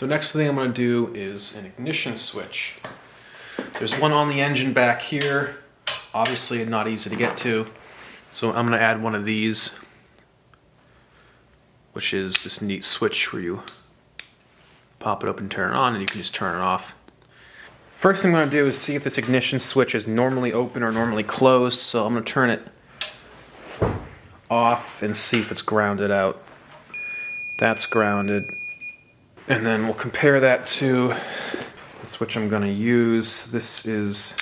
So next thing I'm going to do is an ignition switch. There's one on the engine back here. Obviously not easy to get to. So I'm going to add one of these, which is this neat switch where you pop it up and turn it on, and you can just turn it off. First thing I'm going to do is see if this ignition switch is normally open or normally closed. So I'm going to turn it off and see if it's grounded out. That's grounded. And then we'll compare that to the switch I'm going to use. This is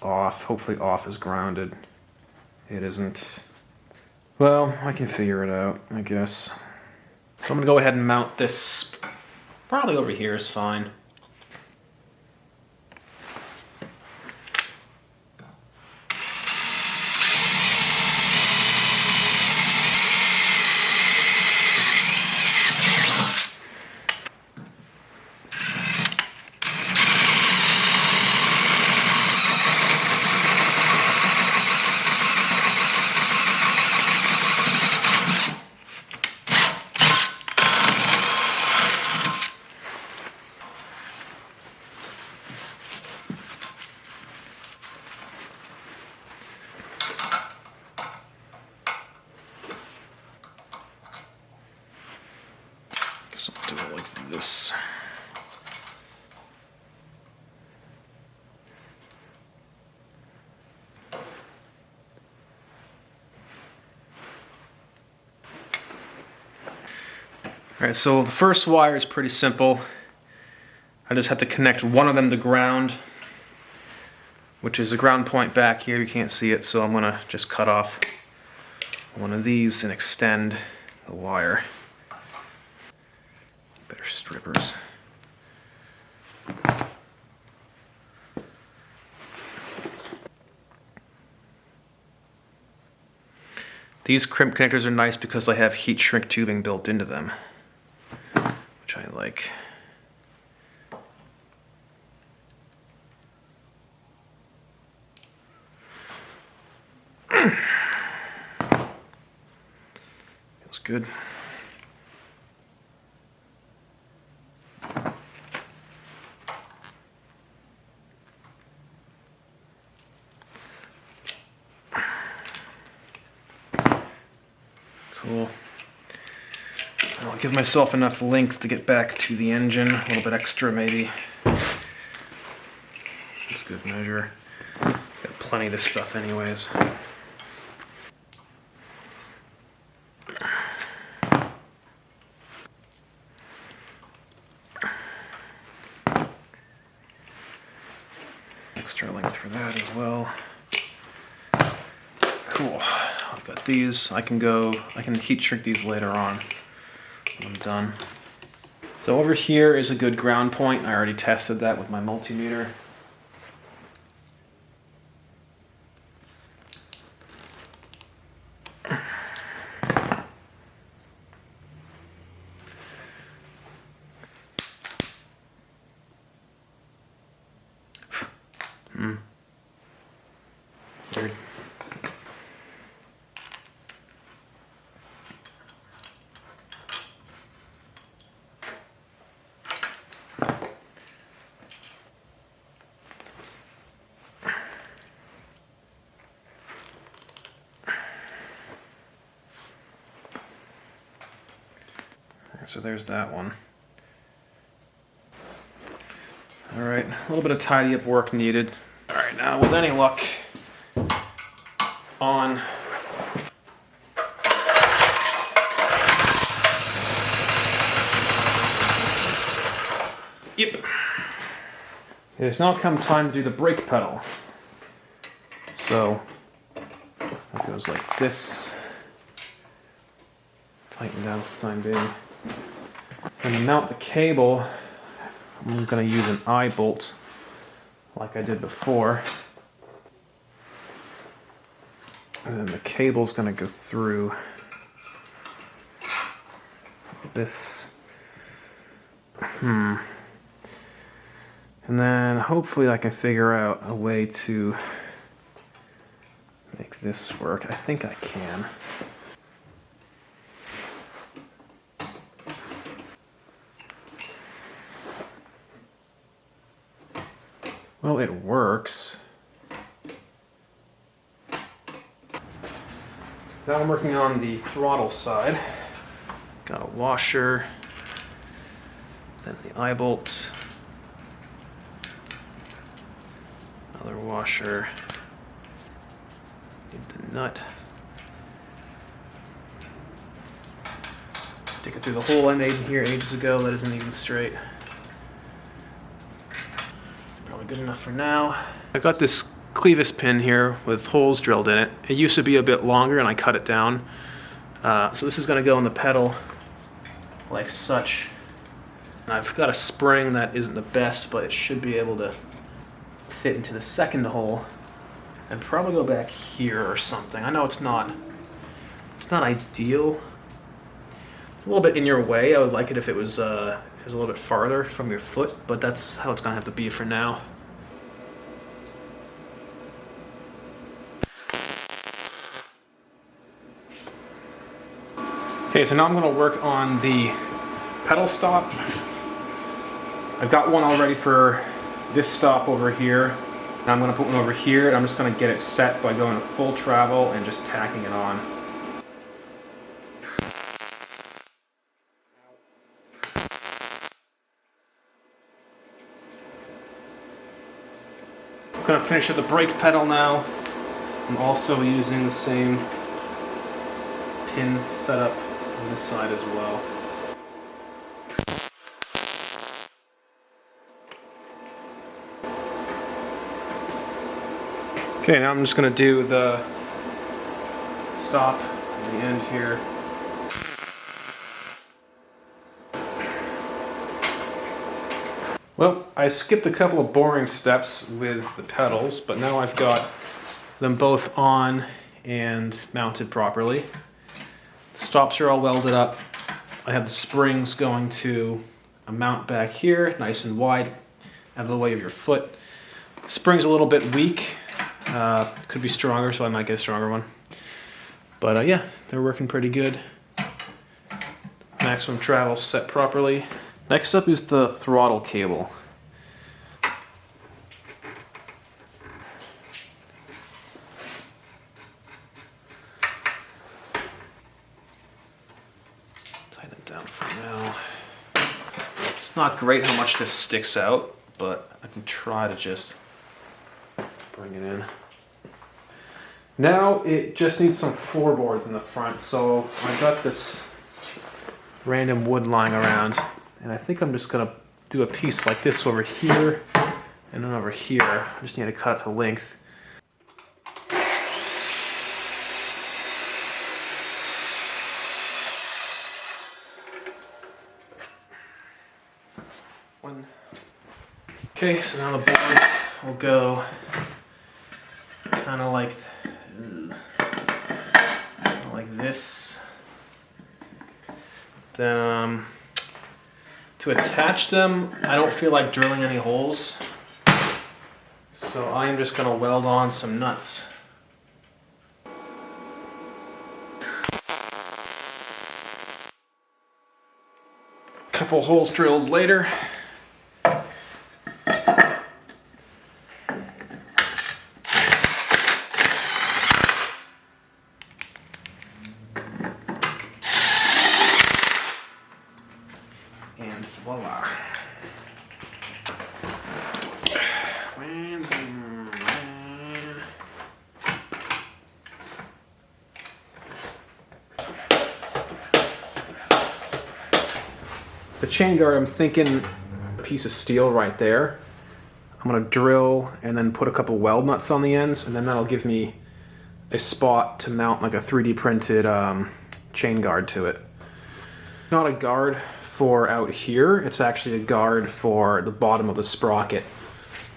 off. Hopefully off is grounded. It isn't. Well, I can figure it out, I guess. So I'm going to go ahead and mount this. Probably over here is fine. Let's do it like this. Alright, so the first wire is pretty simple. I just have to connect one of them to ground, which is a ground point back here. You can't see it, so I'm going to just cut off one of these and extend the wire. Better strippers. These crimp connectors are nice because they have heat shrink tubing built into them, which I like. Feels good. Cool. I'll give myself enough length to get back to the engine, a little bit extra maybe. That's good measure. Got plenty of this stuff anyways. Extra length for that as well. Cool. I've got these. I can heat shrink these later on when I'm done. So over here is a good ground point. I already tested that with my multimeter. Weird. So there's that one. Alright, a little bit of tidy up work needed. Alright, now with any luck, on. Yep. It has now come time to do the brake pedal. So it goes like this. Tighten down for the time being. And to mount the cable, I'm going to use an eye bolt like I did before. And then the cable's going to go through this. And then hopefully I can figure out a way to make this work. I think I can. Well, it works. Now I'm working on the throttle side. Got a washer, then the eye bolt, another washer, need the nut. Stick it through the hole I made in here ages ago that isn't even straight. Probably good enough for now. I got this clevis pin here with holes drilled in it. It used to be a bit longer and I cut it down. So this is going to go in the pedal like such. And I've got a spring that isn't the best, but it should be able to fit into the second hole and probably go back here or something. I know it's not ideal. It's a little bit in your way. I would like it if it was a little bit farther from your foot, but that's how it's going to have to be for now. Okay, so now I'm going to work on the pedal stop. I've got one already for this stop over here. Now I'm going to put one over here, and I'm just going to get it set by going to full travel and just tacking it on. I'm going to finish at the brake pedal now. I'm also using the same pin setup on this side as well. Okay, now I'm just going to do the stop at the end here. Well, I skipped a couple of boring steps with the pedals, but now I've got them both on and mounted properly. The stops are all welded up. I have the springs going to a mount back here, nice and wide, out of the way of your foot. Spring's a little bit weak. Could be stronger, so I might get a stronger one. But yeah, they're working pretty good. Maximum travel set properly. Next up is the throttle cable. Tighten it down for now. It's not great how much this sticks out, but I can try to just bring it in. Now it just needs some floorboards in the front, so I got this random wood lying around. And I think I'm just going to do a piece like this over here and then over here. I just need to cut it to length. Okay, so now the boards will go kind of like this. Then to attach them, I don't feel like drilling any holes, so I'm just going to weld on some nuts. Couple holes drilled later. And voila. The chain guard, I'm thinking a piece of steel right there. I'm going to drill and then put a couple weld nuts on the ends, and then that'll give me a spot to mount like a 3D printed chain guard to it. Not a guard for out here, it's actually a guard for the bottom of the sprocket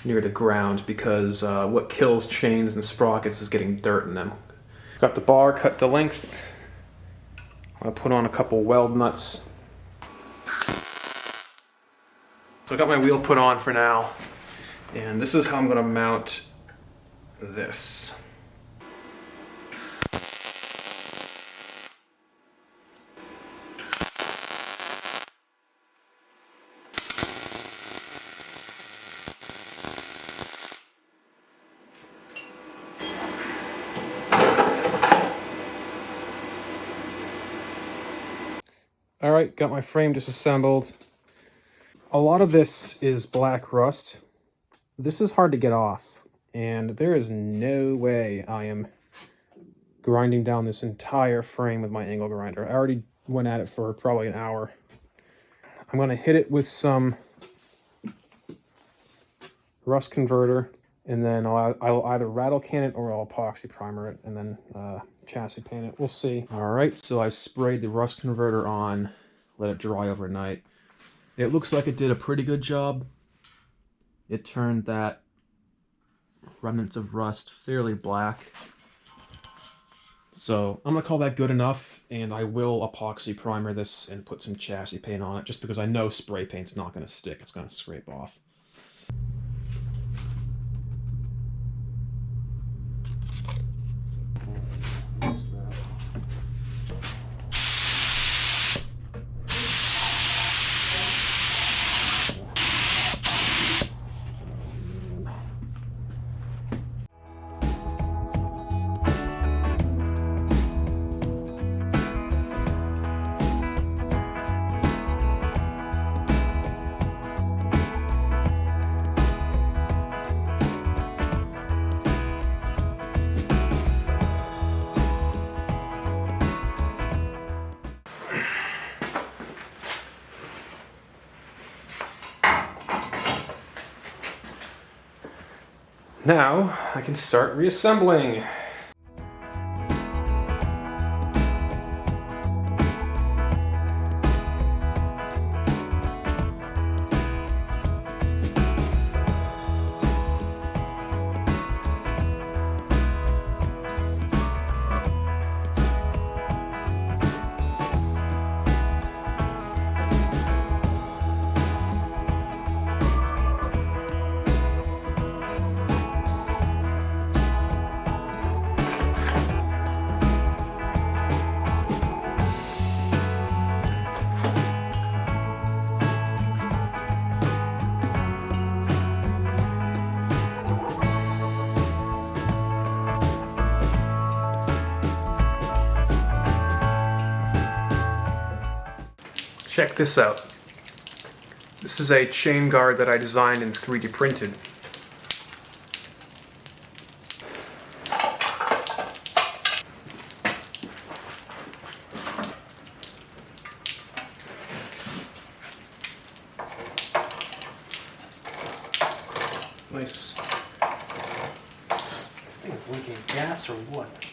near the ground, because what kills chains and sprockets is getting dirt in them. Got the bar cut to length. I'll put on a couple weld nuts. So I got my wheel put on for now, and this is how I'm going to mount this. All right, got my frame disassembled. A lot of this is black rust. This is hard to get off, and there is no way I am grinding down this entire frame with my angle grinder. I already went at it for probably an hour. I'm gonna hit it with some rust converter, and then I'll either rattle can it or I'll epoxy primer it, and then chassis paint it. We'll see. All right, so I sprayed the rust converter on, let it dry overnight. It looks like it did a pretty good job. It turned that remnants of rust fairly black. So I'm gonna call that good enough, and I will epoxy primer this and put some chassis paint on it, just because I know spray paint's not gonna stick, it's gonna scrape off. Now I can start reassembling. Check this out. This is a chain guard that I designed and 3D printed. Nice. This thing is leaking gas or what?